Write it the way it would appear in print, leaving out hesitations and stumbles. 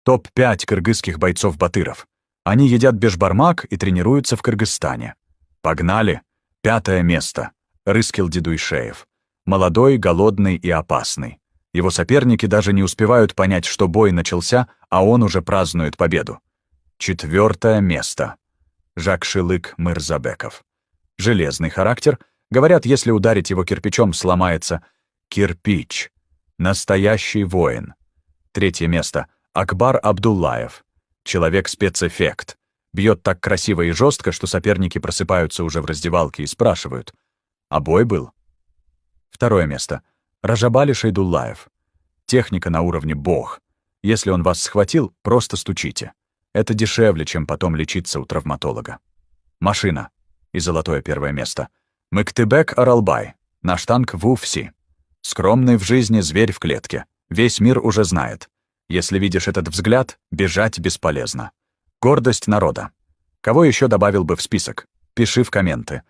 Топ-5 кыргызских бойцов-батыров. Они едят бешбармак и тренируются в Кыргызстане. Погнали! 5 место. Рыскел Дедуйшеев. Молодой, голодный и опасный. Его соперники даже не успевают понять, что бой начался, а он уже празднует победу. 4 место. Жакшылык Мырзабеков. Железный характер. Говорят, если ударить его кирпичом, сломается кирпич. Настоящий воин. 3 место. Акбар Абдуллаев. Человек-спецэффект. Бьет так красиво и жестко, что соперники просыпаются уже в раздевалке и спрашивают. А бой был? 2 место. Ражабали Шейдуллаев. Техника на уровне бог. Если он вас схватил, просто стучите. Это дешевле, чем потом лечиться у травматолога. Машина. И золотое 1 место. Мыктыбек Аралбай. Наш танк в УФСИ. Скромный в жизни зверь в клетке. Весь мир уже знает. Если видишь этот взгляд, бежать бесполезно. Гордость народа. Кого еще добавил бы в список? Пиши в комменты.